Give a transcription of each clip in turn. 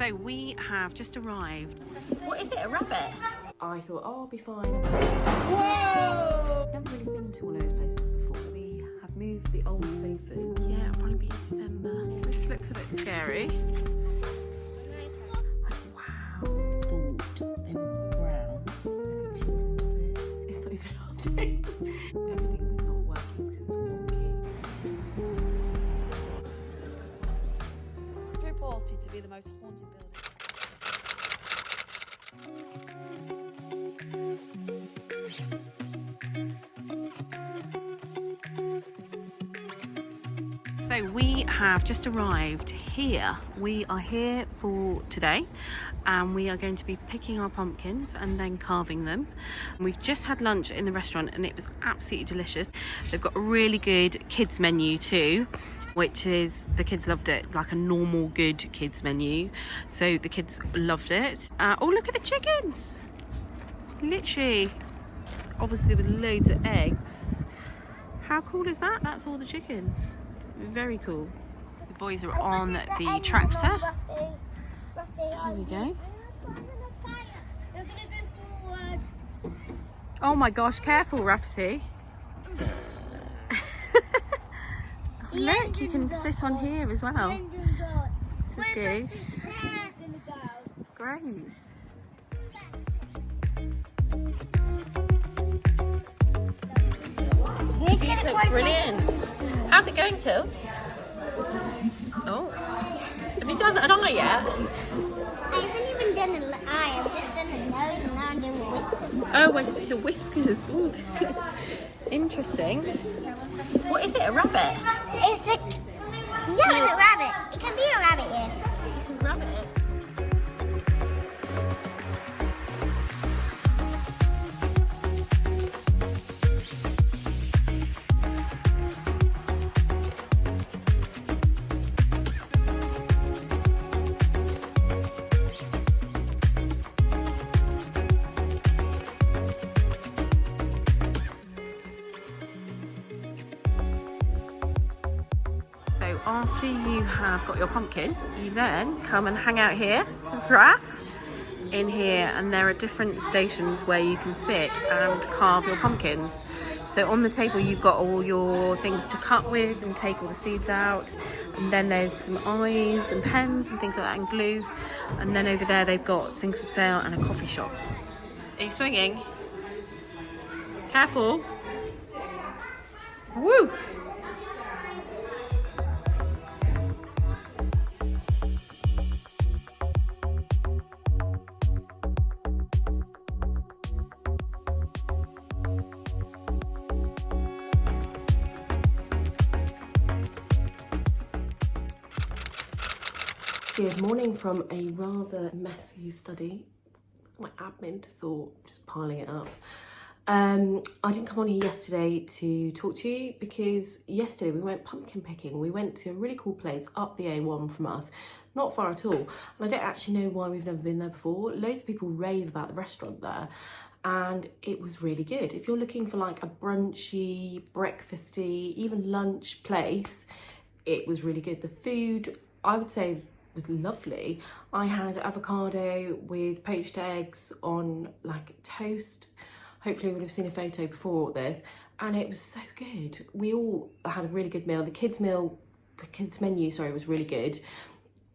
So we have just arrived. What is it, a rabbit? I thought, oh, I'll be fine. Whoa! I've never really been to one of those places before. We have moved the old sofas. Yeah, it'll probably be in December. This looks a bit scary. Wow. Thought they were brown. I think she would love it. It's not even happening. Everything's not working because it's wonky. It's reported to be the most haunted building. So we have just arrived here. We are here for today and we are going to be picking our pumpkins and then carving them. We've just had lunch in the restaurant and it was absolutely delicious. They've got a really good kids menu too, which is, the kids loved it, like a normal good kids menu. So the kids loved it. Oh, look at the chickens. Literally, obviously with loads of eggs. How cool is that? That's all the chickens. Very cool. The boys are on the tractor. Here we go. Oh my gosh, careful, Rafferty. Look, you can sit on here as well. This is good. Great. These look brilliant. How's it going, Tills? Oh. Have you done an eye yet? I haven't even done an eye, I've just done a nose and now I'm doing whiskers. Oh, I see the whiskers. Oh, this looks interesting. What is it, a rabbit? It's a... No, it's a rabbit. It can be a rabbit, yeah. It's a rabbit. After you have got your pumpkin, you then come and hang out here with Raph in here, and there are different stations where you can sit and carve your pumpkins. So on the table you've got all your things to cut with and take all the seeds out, and then there's some eyes and pens and things like that and glue, and then over there they've got things for sale and a coffee shop. Are you swinging? Careful. Woo! Good morning from a rather messy study. It's my admin to sort, just piling it up. I didn't come on here yesterday to talk to you because yesterday we went pumpkin picking. We went to a really cool place up the A1 from us, not far at all. And I don't actually know why we've never been there before. Loads of people rave about the restaurant there and it was really good. If you're looking for like a brunchy, breakfasty, even lunch place, it was really good. The food, I would say, was lovely. I had avocado with poached eggs on like toast. Hopefully you would have seen a photo before this, and it was so good. We all had a really good meal. The kids menu, was really good.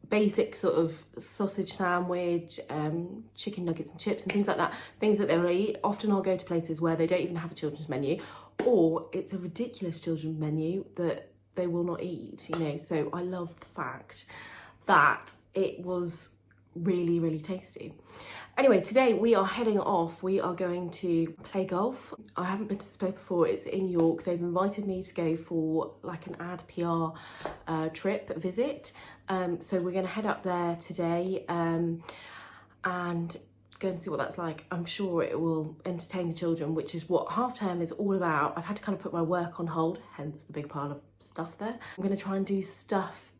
Basic sort of sausage sandwich, chicken nuggets and chips and things like that. Things that they will eat. Often I'll go to places where they don't even have a children's menu, or it's a ridiculous children's menu that they will not eat, you know. So I love the fact that it was really, really tasty. Anyway, today we are heading off. We are going to play golf. I haven't been to this place before. It's in York. They've invited me to go for like an ad PR trip visit. So we're going to head up there today and go and see what that's like. I'm sure it will entertain the children, which is what half term is all about. I've had to kind of put my work on hold, hence the big pile of stuff there. I'm going to try and do stuff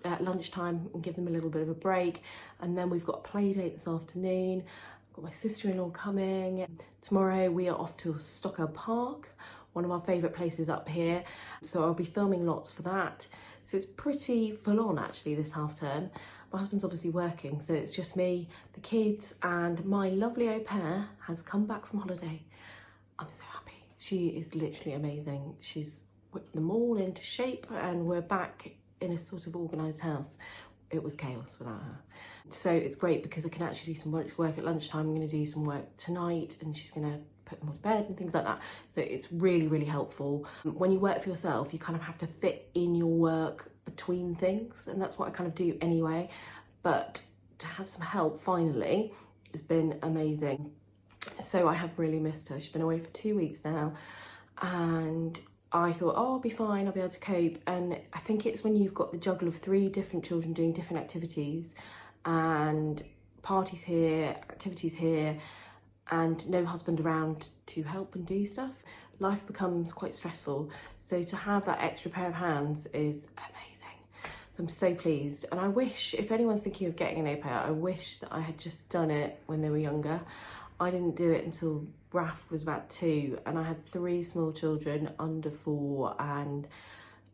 at lunchtime and give them a little bit of a break, and then we've got a play date this afternoon. I've got my sister-in-law coming. Tomorrow we are off to Stockeld Park, one of our favourite places up here, so I'll be filming lots for that. So it's pretty full on actually this half term. My husband's obviously working, so it's just me, the kids, and my lovely au pair has come back from holiday. I'm so happy. She is literally amazing. She's whipped them all into shape and we're back in a sort of organised house. It was chaos without her. So it's great because I can actually do some work at lunchtime. I'm going to do some work tonight and she's going to put them all to bed and things like that. So it's really, really helpful. When you work for yourself, you kind of have to fit in your work between things, and that's what I kind of do anyway. But to have some help finally has been amazing. So I have really missed her. She's been away for 2 weeks now, and I thought, oh, I'll be fine, I'll be able to cope. And I think it's when you've got the juggle of 3 different children doing different activities and parties here, activities here, and no husband around to help and do stuff, life becomes quite stressful. So to have that extra pair of hands is amazing. So I'm so pleased. And I wish, if anyone's thinking of getting an au pair, I wish that I had just done it when they were younger. I didn't do it until Raph was about 2, and I had 3 small children under 4, and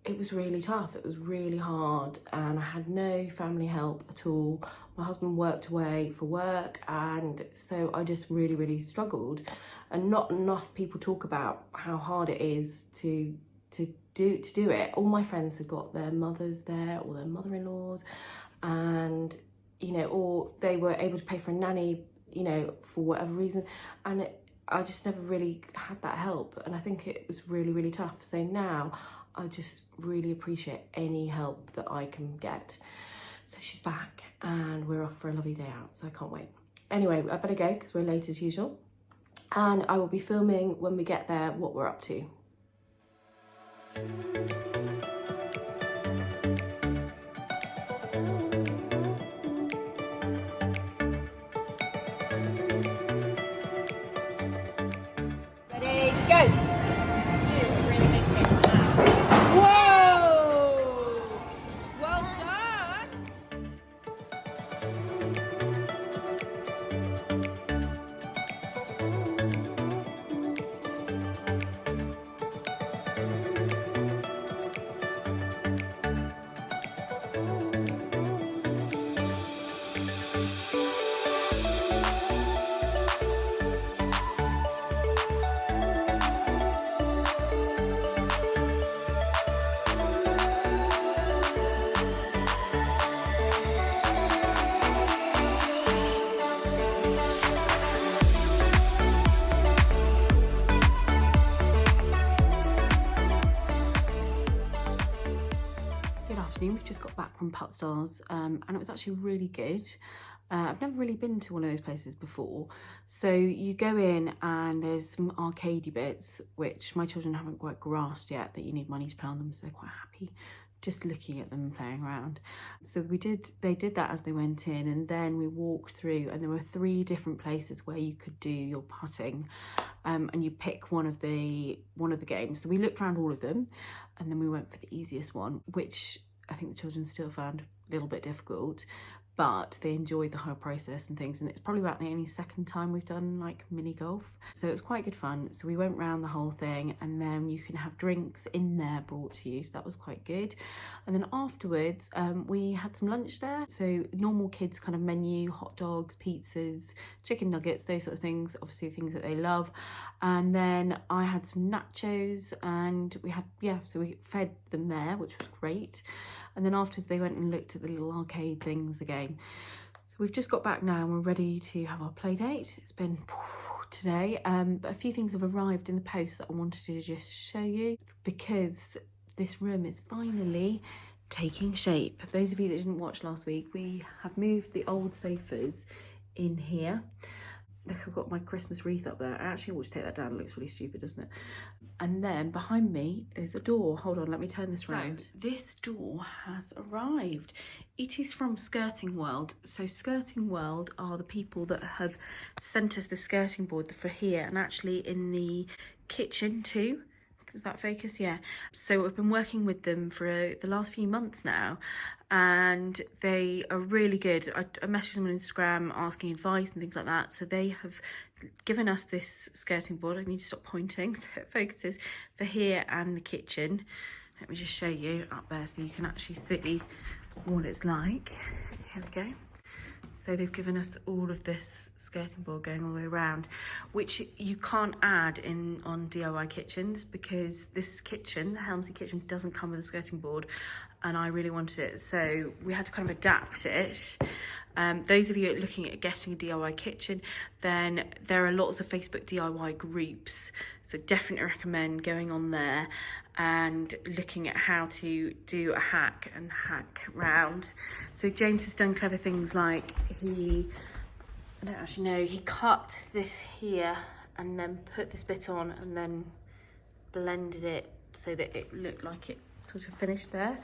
it was really tough. It was really hard, and I had no family help at all. My husband worked away for work, and so I just really, really struggled. And not enough people talk about how hard it is to do it. All my friends have got their mothers there or their mother-in-laws, and you know, or they were able to pay for a nanny, you know, for whatever reason, and I just never really had that help, and I think it was really, really tough. So now I just really appreciate any help that I can get. So she's back and we're off for a lovely day out, so I can't wait. Anyway, I better go because we're late as usual, and I will be filming when we get there what we're up to. Ready, go! Whoa! Well done! We've just got back from Puttstars and it was actually really good. I've never really been to one of those places before. So you go in and there's some arcadey bits, which my children haven't quite grasped yet that you need money to play on them, so they're quite happy just looking at them and playing around. So they did that as they went in, and then we walked through and there were 3 different places where you could do your putting, and you pick one of the games. So we looked around all of them and then we went for the easiest one, which I think the children still found a little bit difficult, but they enjoyed the whole process and things. And it's probably about the only second time we've done like mini golf. So it was quite good fun. So we went round the whole thing, and then you can have drinks in there brought to you. So that was quite good. And then afterwards, we had some lunch there. So normal kids kind of menu, hot dogs, pizzas, chicken nuggets, those sort of things, obviously things that they love. And then I had some nachos, and we had, so we fed them there, which was great. And then afterwards they went and looked at the little arcade things again. So we've just got back now and we're ready to have our play date. It's been today, but a few things have arrived in the post that I wanted to just show you. It's because this room is finally taking shape. For those of you that didn't watch last week, we have moved the old sofas in here. Look, I've got my Christmas wreath up there. I actually want to take that down. It looks really stupid, doesn't it? And then behind me is a door. Hold on, let me turn this round. This door has arrived. It is from Skirting World. So Skirting World are the people that have sent us the skirting board for here, and actually in the kitchen too. Does that focus? Yeah. So I've been working with them for the last few months now, and they are really good. I messaged them on Instagram asking advice and things like that. So they have given us this skirting board. I need to stop pointing so it focuses, for here and the kitchen. Let me just show you up there so you can actually see what it's like. here we go. So they've given us all of this skirting board going all the way around, which you can't add in on DIY kitchens because this kitchen, the Helmsley kitchen, doesn't come with a skirting board, and I really wanted it, so we had to kind of adapt it. Those of you looking at getting a DIY kitchen, then there are lots of Facebook DIY groups, so definitely recommend going on there and looking at how to do a hack and hack round. So James has done clever things like I don't actually know, he cut this here and then put this bit on and then blended it so that it looked like it sort of finished there.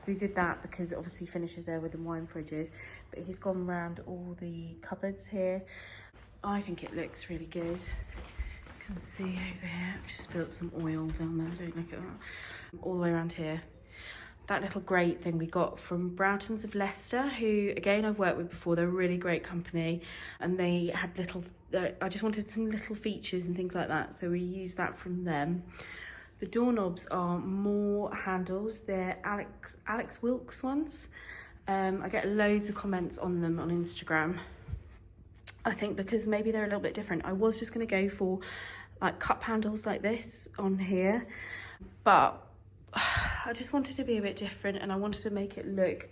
So he did that because it obviously finishes there with the wine fridges, but he's gone around all the cupboards here. I think it looks really good. You can see over here, I've just spilt some oil down there, don't look at that. All the way around here. That little grate thing we got from Broughtons of Leicester, who again I've worked with before. They're a really great company, and they had little, I just wanted some little features and things like that, so we used that from them. The doorknobs are more handles. They're Alex Wilkes ones. I get loads of comments on them on Instagram. I think because maybe they're a little bit different. I was just going to go for like cup handles like this on here, but I just wanted to be a bit different and I wanted to make it look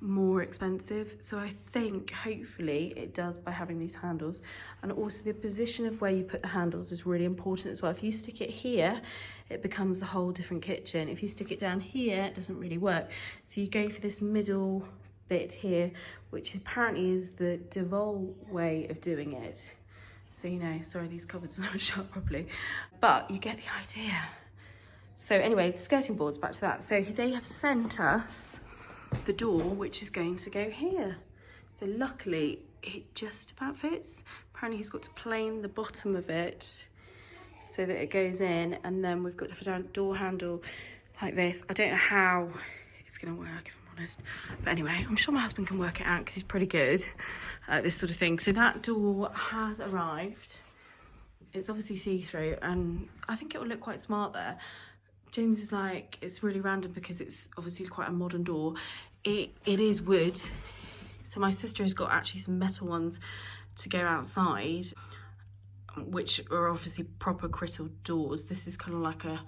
more expensive. So I think hopefully it does by having these handles. And also the position of where you put the handles is really important as well. If you stick it here, it becomes a whole different kitchen. If you stick it down here, it doesn't really work. So you go for this middle bit here, which apparently is the Devol way of doing it. So, you know, sorry, these cupboards are not shut properly, but you get the idea. So anyway, the skirting boards, back to that. So they have sent us the door, which is going to go here. So luckily it just about fits. Apparently he's got to plane the bottom of it so that it goes in, and then we've got the door handle like this. I don't know how it's going to work, if I'm honest, but anyway, I'm sure my husband can work it out because he's pretty good at this sort of thing. So that door has arrived. It's obviously see-through, and I think it will look quite smart there. James is like, it's really random because it's obviously quite a modern door. It is wood. So my sister has got actually some metal ones to go outside, which are obviously proper Crittall doors. This is kind of like a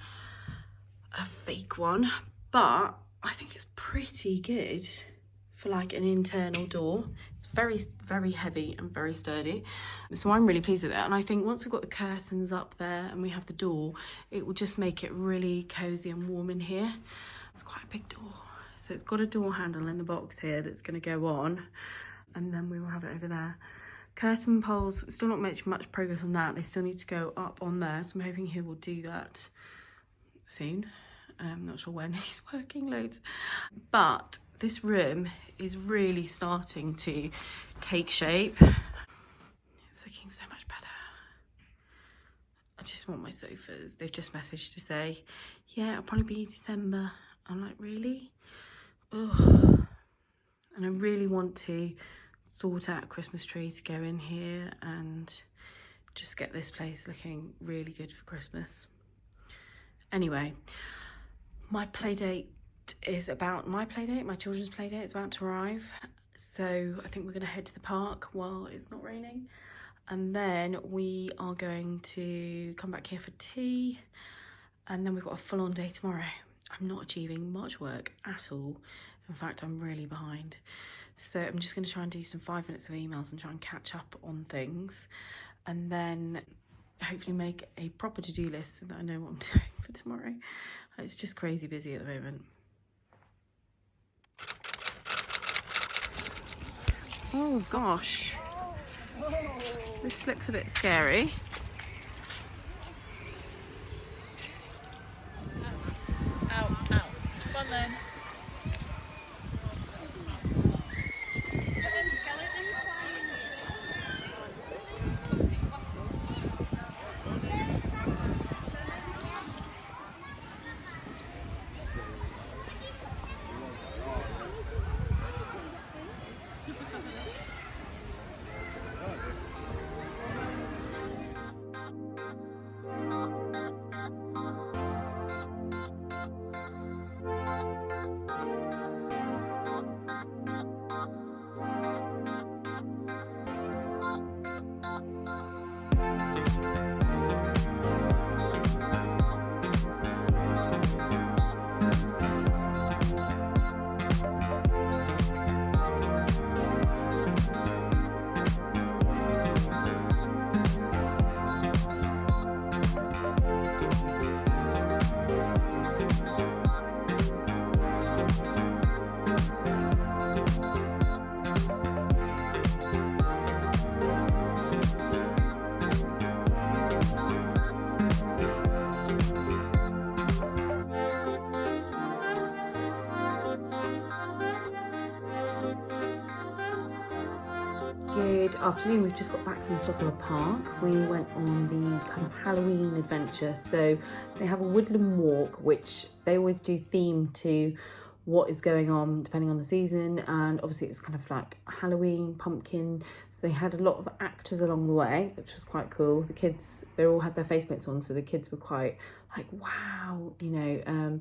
fake one, but I think it's pretty good for like an internal door. It's very, very heavy and very sturdy. So I'm really pleased with it. And I think once we've got the curtains up there and we have the door, it will just make it really cozy and warm in here. It's quite a big door. So it's got a door handle in the box here that's going to go on, and then we will have it over there. Curtain poles, still not much progress on that. They still need to go up on there. So I'm hoping he will do that soon. I'm not sure when, he's working loads. But this room is really starting to take shape. It's looking so much better. I just want my sofas. They've just messaged to say, yeah, it'll probably be December. I'm like, really? Ugh. And I really want to sort out a Christmas tree to go in here and just get this place looking really good for Christmas. Anyway, my children's play date is about to arrive. So I think we're going to head to the park while it's not raining. And then we are going to come back here for tea. And then we've got a full-on day tomorrow. I'm not achieving much work at all. In fact, I'm really behind. So I'm just going to try and do some 5 minutes of emails and try and catch up on things. And then hopefully make a proper to-do list so that I know what I'm doing for tomorrow. It's just crazy busy at the moment. Oh gosh, this looks a bit scary. Ow, ow. Come on then. Good afternoon. We've just got back from Stockeld Park. We went on the kind of Halloween adventure. So they have a woodland walk, which they always do theme to what is going on depending on the season, and obviously it's kind of like Halloween, pumpkin. So they had a lot of actors along the way, which was quite cool. The kids, they all had their face paints on, so the kids were quite like, wow, you know,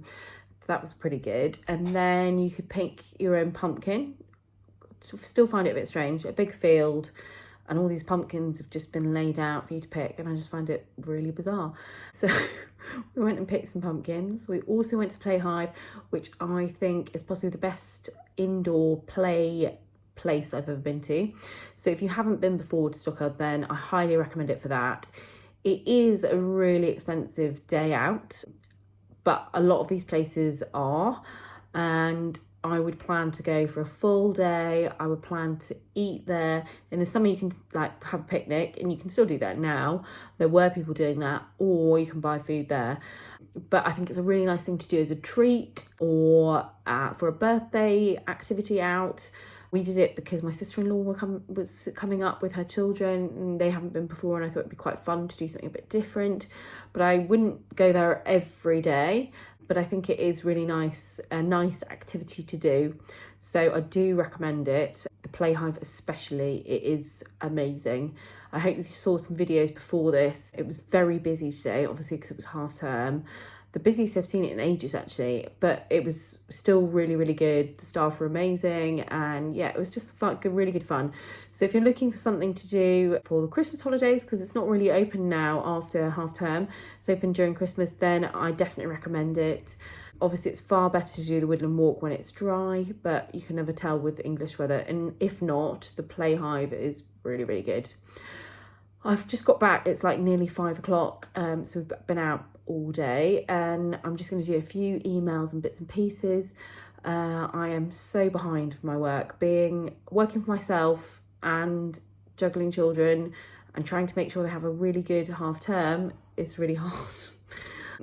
that was pretty good. And then you could pick your own pumpkin. Still find it a bit strange, a big field and all these pumpkins have just been laid out for you to pick, and I just find it really bizarre. So we went and picked some pumpkins. We also went to Play Hive, which I think is possibly the best indoor play place I've ever been to. So if you haven't been before to Stockeld, then I highly recommend it for that. It is a really expensive day out, but a lot of these places are, and I would plan to go for a full day. I would plan to eat there. In the summer you can like have a picnic, and you can still do that now. There were people doing that, or you can buy food there. But I think it's a really nice thing to do as a treat, or for a birthday activity out. We did it because my sister-in-law was coming up with her children, and they haven't been before, and I thought it'd be quite fun to do something a bit different. But I wouldn't go there every day. But I think it is really nice, a nice activity to do. So I do recommend it. The Play Hive especially, it is amazing. I hope you saw some videos before this. It was very busy today, obviously because it was half term. The busiest I've seen it in ages actually, but it was still really, really good. The staff were amazing, and yeah, it was just fun, really good fun. So if you're looking for something to do for the Christmas holidays, because it's not really open now after half term, it's open during Christmas, then I definitely recommend it. Obviously it's far better to do the woodland walk when it's dry, but you can never tell with English weather, and if not, the Play Hive is really, really good. I've just got back, it's like nearly 5 o'clock, so we've been out all day, and I'm just going to do a few emails and bits and pieces. I am so behind with my work, working for myself and juggling children and trying to make sure they have a really good half term is really hard.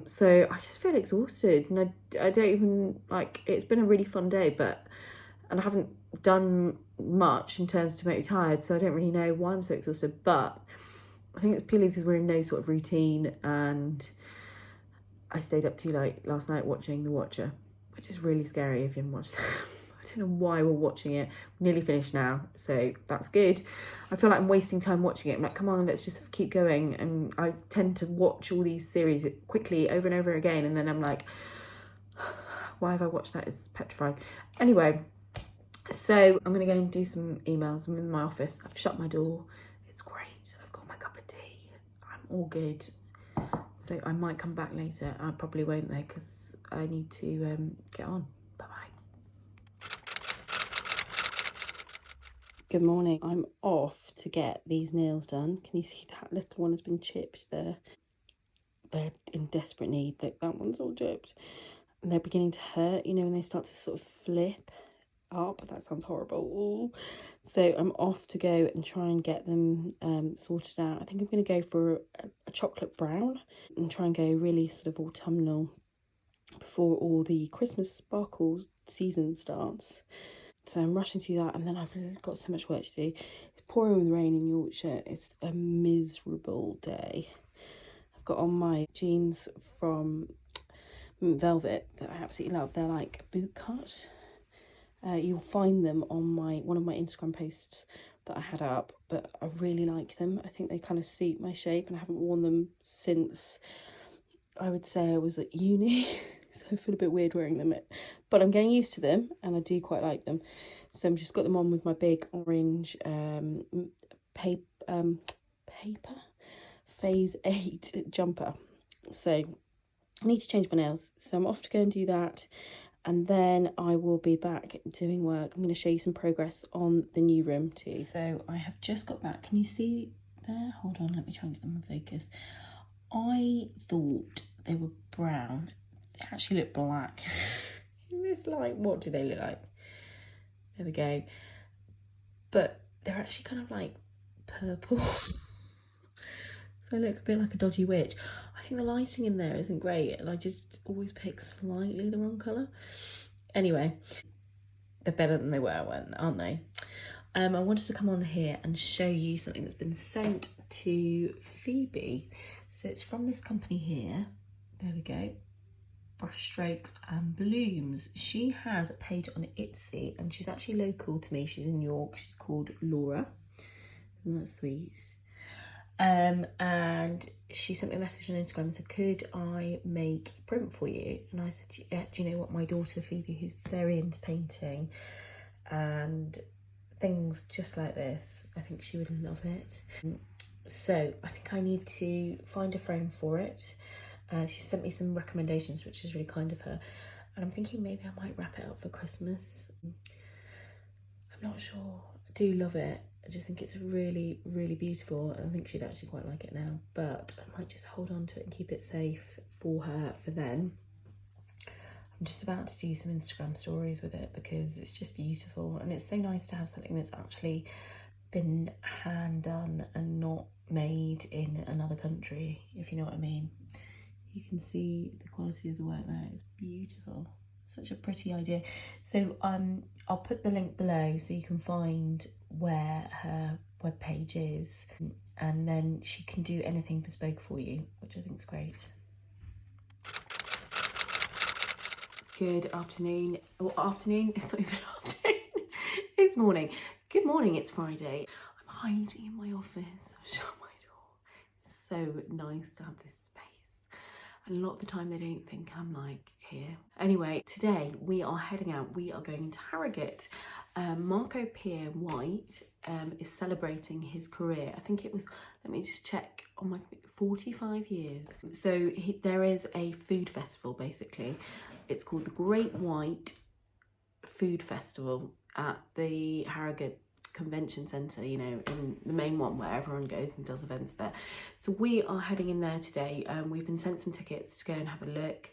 So I just feel exhausted, and I don't even, like, it's been a really fun day, and I haven't done much in terms to make me tired, so I don't really know why I'm so exhausted, but I think it's purely because we're in no sort of routine, and I stayed up too late last night watching The Watcher, which is really scary if you haven't watched it. I don't know why we're watching it. We're nearly finished now, so that's good. I feel like I'm wasting time watching it. I'm like, come on, let's just keep going. And I tend to watch all these series quickly over and over again, and then I'm like, why have I watched that? It's petrifying. Anyway, so I'm going to go and do some emails. I'm in my office. I've shut my door. It's great. I've got my cup of tea. I'm all good. So I might come back later. I probably won't though, because I need to get on. Bye-bye. Good morning. I'm off to get these nails done. Can you see that little one has been chipped there? They're in desperate need. Look, that one's all chipped. And they're beginning to hurt, you know, when they start to sort of flip up. That sounds horrible. Ooh. So I'm off to go and try and get them sorted out. I think I'm going to go for a chocolate brown and try and go really sort of autumnal before all the Christmas sparkle season starts. So I'm rushing to do that, and then I've got so much work to do. It's pouring with rain in Yorkshire. It's a miserable day. I've got on my jeans from Velvet that I absolutely love. They're like boot cut. You'll find them on one of my Instagram posts that I had up, but I really like them. I think they kind of suit my shape, and I haven't worn them since I would say I was at uni. So I feel a bit weird wearing them, but I'm getting used to them, and I do quite like them. So I've just got them on with my big orange paper Phase 8 jumper. So I need to change my nails, so I'm off to go and do that. And then I will be back doing work. I'm going to show you some progress on the new room too. So I have just got back. Can you see there? Hold on, let me try and get them in focus. I thought they were brown. They actually look black. In this light, what do they look like? There we go. But they're actually kind of like purple. So I look a bit like a dodgy witch. I think the lighting in there isn't great, and I just always pick slightly the wrong colour. Anyway, they're better than they were, aren't they? I wanted to come on here and show you something that's been sent to Phoebe. So it's from this company here. There we go. Brushstrokes and Blooms. She has a page on Etsy and she's actually local to me. She's in York. She's called Laura. Isn't that sweet? And she sent me a message on Instagram and said, could I make a print for you? And I said, yeah, do you know what, my daughter Phoebe, who's very into painting and things just like this, I think she would love it. So I think I need to find a frame for it. She sent me some recommendations, which is really kind of her. And I'm thinking maybe I might wrap it up for Christmas. I'm not sure. I do love it. I just think it's really, really beautiful. And I think she'd actually quite like it now. But I might just hold on to it and keep it safe for her for then. I'm just about to do some Instagram stories with it because it's just beautiful. And it's so nice to have something that's actually been hand done and not made in another country, if you know what I mean. You can see the quality of the work there. It's beautiful. Such a pretty idea. So I'll put the link below so you can find where her webpage is, and then she can do anything bespoke for you, which I think is great. Good afternoon. Well, afternoon, it's not even afternoon. It's morning. Good morning, it's Friday. I'm hiding in my office. I've shut my door. It's so nice to have this space. And a lot of the time they don't think I'm like here. Anyway, today we are heading out. We are going into Harrogate. Marco Pierre White is celebrating his career. I think it was, let me just check on my computer, 45 years. So there is a food festival basically. It's called the Great White Food Festival at the Harrogate Convention Centre, you know, in the main one where everyone goes and does events there. So we are heading in there today. We've been sent some tickets to go and have a look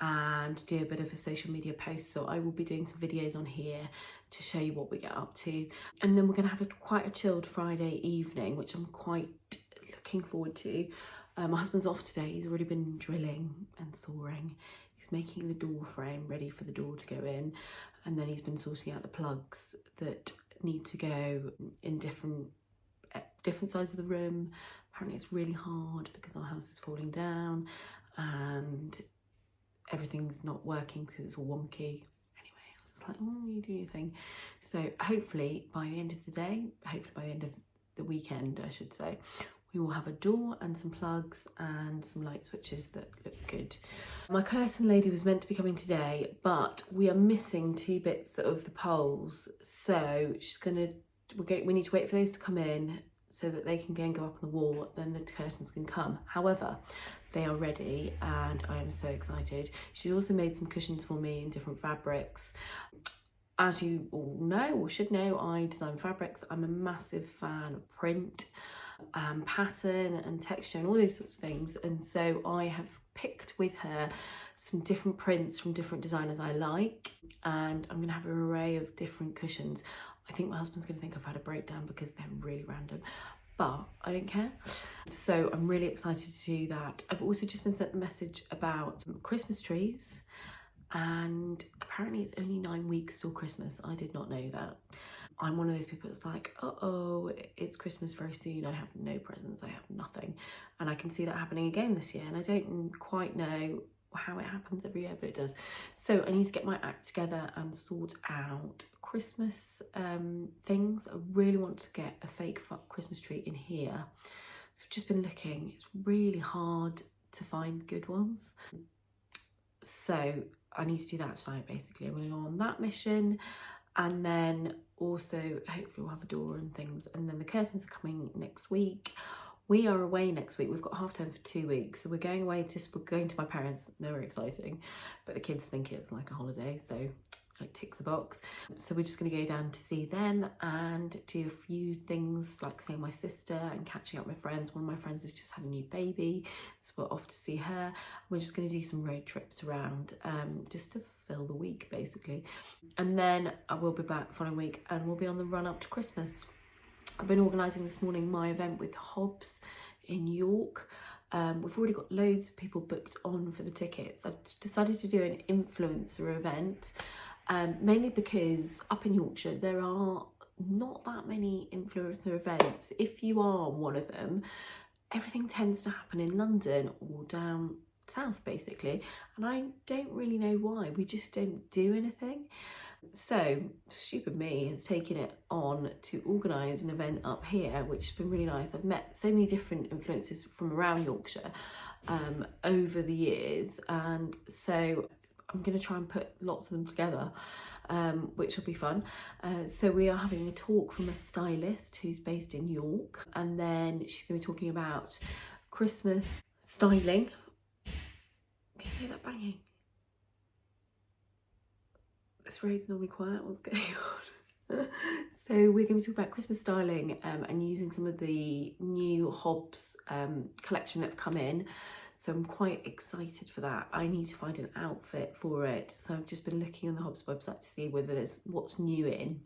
and do a bit of a social media post. So I will be doing some videos on here to show you what we get up to. And then we're going to have quite a chilled Friday evening, which I'm quite looking forward to. My husband's off today. He's already been drilling and sawing. He's making the door frame ready for the door to go in. And then he's been sorting out the plugs that need to go in different sides of the room. Apparently it's really hard because our house is falling down and everything's not working because it's all wonky. Anyway, I was just like, oh, you do your thing. So hopefully by the end of the day, hopefully by the end of the weekend, I should say, we will have a door and some plugs and some light switches that look good. My curtain lady was meant to be coming today, but we are missing 2 bits of the poles. So she's we need to wait for those to come in so that they can go up on the wall, then the curtains can come. However, they are ready and I am so excited. She also made some cushions for me in different fabrics. As you all know or should know, I design fabrics. I'm a massive fan of print, pattern and texture and all those sorts of things, and so I have picked with her some different prints from different designers I like, and I'm gonna have an array of different cushions. I think my husband's gonna think I've had a breakdown because they're really random, but I don't care. So I'm really excited to do that. I've also just been sent a message about Christmas trees, and apparently it's only 9 weeks till Christmas. I did not know that. I'm one of those people that's like, uh-oh, it's Christmas very soon. I have no presents, I have nothing. And I can see that happening again this year. And I don't quite know how it happens every year, but it does. So I need to get my act together and sort out Christmas things. I really want to get a fake Christmas tree in here. So I've just been looking. It's really hard to find good ones. So I need to do that tonight, basically. I'm going to go on that mission. And then also, hopefully we'll have a door and things. And then the curtains are coming next week. We are away next week. We've got half term for 2 weeks. So we're going away, we're going to my parents. Nowhere exciting. But the kids think it's like a holiday. So it ticks the box. So we're just going to go down to see them and do a few things like seeing my sister and catching up with friends. One of my friends has just had a new baby. So we're off to see her. We're just going to do some road trips around just to fill the week basically, and then I will be back the following week and we'll be on the run up to Christmas. I've been organising this morning my event with Hobbs in York. We've already got loads of people booked on for the tickets. I've decided to do an influencer event, mainly because up in Yorkshire there are not that many influencer events. If you are one of them, everything tends to happen in London or down south basically, and I don't really know why. We just don't do anything. So stupid me has taken it on to organise an event up here, which has been really nice. I've met so many different influencers from around Yorkshire over the years, and so I'm going to try and put lots of them together, which will be fun. So we are having a talk from a stylist who's based in York, and then she's going to be talking about Christmas styling. Can you hear that banging? This road's normally quiet. What's going on? So we're going to be talking about Christmas styling and using some of the new Hobbs collection that have come in. So I'm quite excited for that. I need to find an outfit for it. So I've just been looking on the Hobbs website to see whether there's what's new in.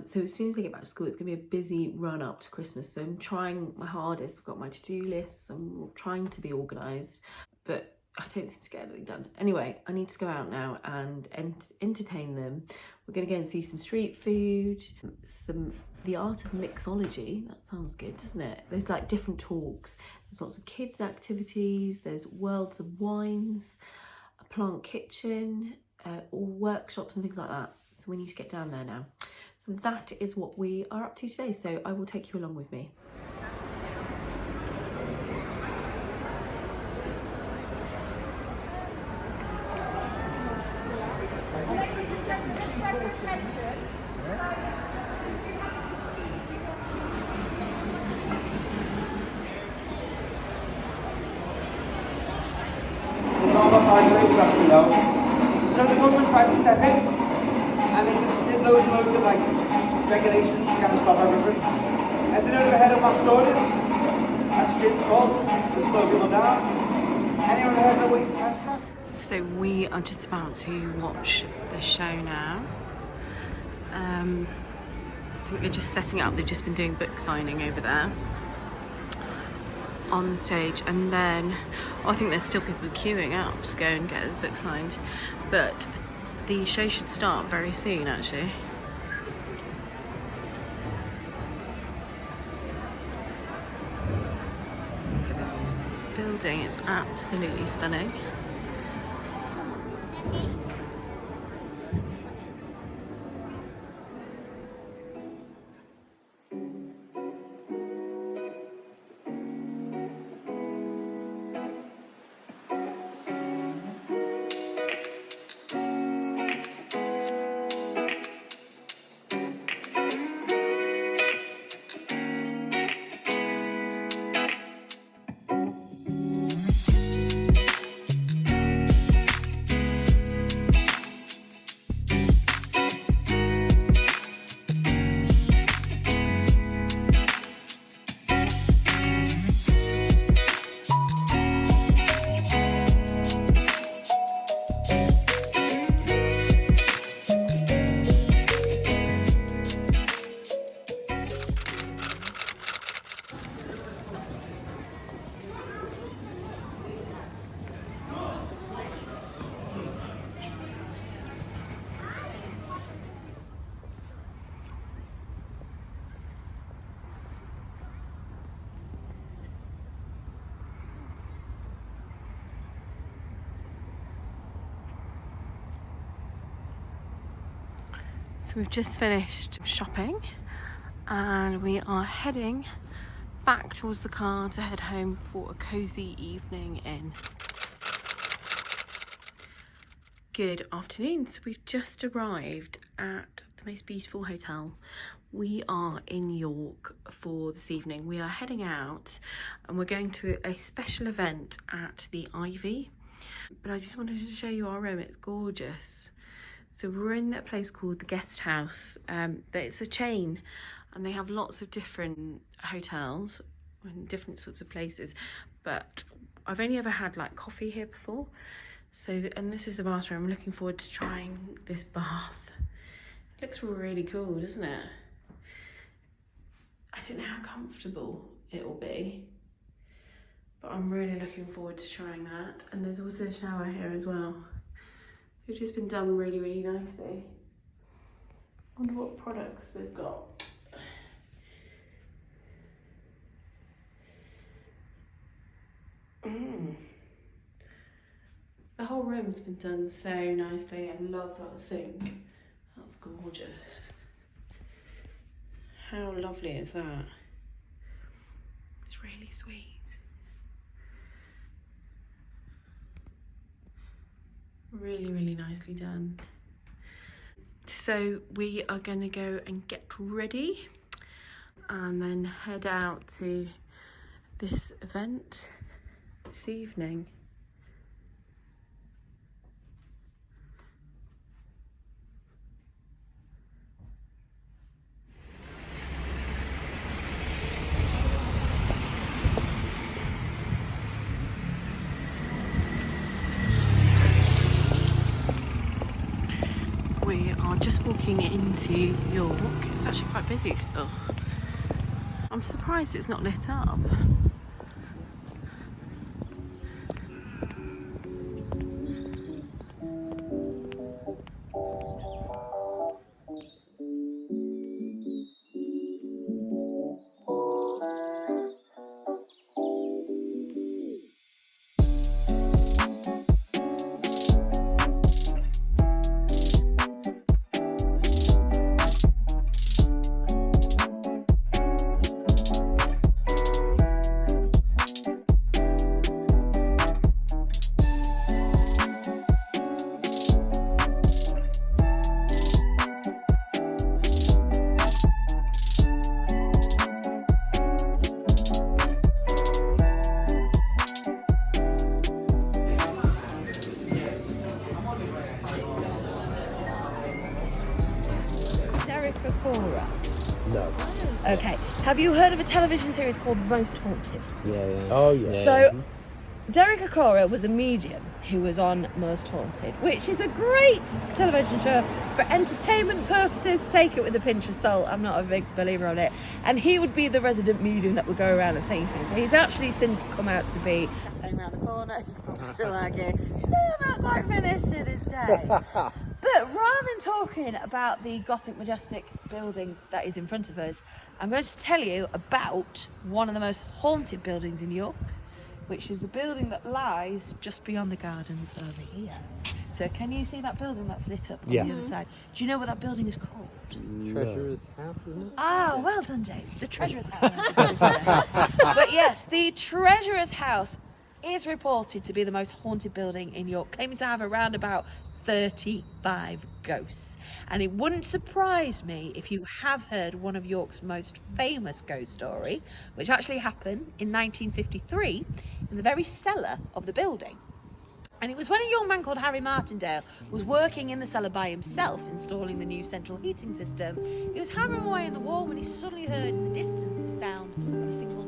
So as soon as they get back to school, it's going to be a busy run up to Christmas. So I'm trying my hardest. I've got my to-do lists. I'm trying to be organised, but I don't seem to get anything done. Anyway, I need to go out now and entertain them. We're going to go and see some street food, the art of mixology. That sounds good, doesn't it? There's like different talks. There's lots of kids activities. There's worlds of wines, a plant kitchen, or workshops and things like that. So we need to get down there now. So that is what we are up to today. So I will take you along with me. So the government tried to step in and they just did loads and loads of like regulations to kind of stop everything. As they know the head of our stores, that's Jim's fault, to slow people down. Anyone heard the weights cash trap? So we are just about to watch the show now. I think they're just setting up. They've just been doing book signing over there on the stage, and then I think there's still people queuing up to go and get the book signed, but the show should start very soon actually. Look at this building, it's absolutely stunning. So we've just finished shopping and we are heading back towards the car to head home for a cosy evening in. Good afternoon. So we've just arrived at the most beautiful hotel. We are in York for this evening. We are heading out and we're going to a special event at the Ivy. But I just wanted to show you our room. It's gorgeous. So we're in a place called the Guest House. It's a chain and they have lots of different hotels and different sorts of places. But I've only ever had like coffee here before. So, and this is the bathroom. I'm looking forward to trying this bath. It looks really cool, doesn't it? I don't know how comfortable it will be, but I'm really looking forward to trying that. And there's also a shower here as well. It's just been done really, really nicely. wonder what products they've got. The whole room's been done so nicely. I love that sink. That's gorgeous. How lovely is that? It's really sweet. Really, really nicely done. So we are going to go and get ready and then head out to this event this evening. We are just walking into York. It's actually quite busy still. I'm surprised it's not lit up. No. Okay. Have you heard of a television series called Most Haunted? Yeah. Oh, yeah. So, Derek Okora was a medium who was on Most Haunted, which is a great television show for entertainment purposes. Take it with a pinch of salt. I'm not a big believer on it. And he would be the resident medium that would go around and say things. He's actually since come out to be around the corner. You can probably still argue. He's still not quite finished to this day. But rather than talking about the Gothic Majestic building that is in front of us, I'm going to tell you about one of the most haunted buildings in York, which is the building that lies just beyond the gardens over here. So can you see that building that's lit up on the other side? Do you know what that building is called? Treasurer's House, isn't it? Ah, well done, James. The Treasurer's House. But yes, the Treasurer's House is reported to be the most haunted building in York, claiming to have around about 35 ghosts. And it wouldn't surprise me if you have heard one of York's most famous ghost story, which actually happened in 1953 in the very cellar of the building. And it was when a young man called Harry Martindale was working in the cellar by himself, installing the new central heating system. He was hammering away on the wall when he suddenly heard in the distance the sound of a single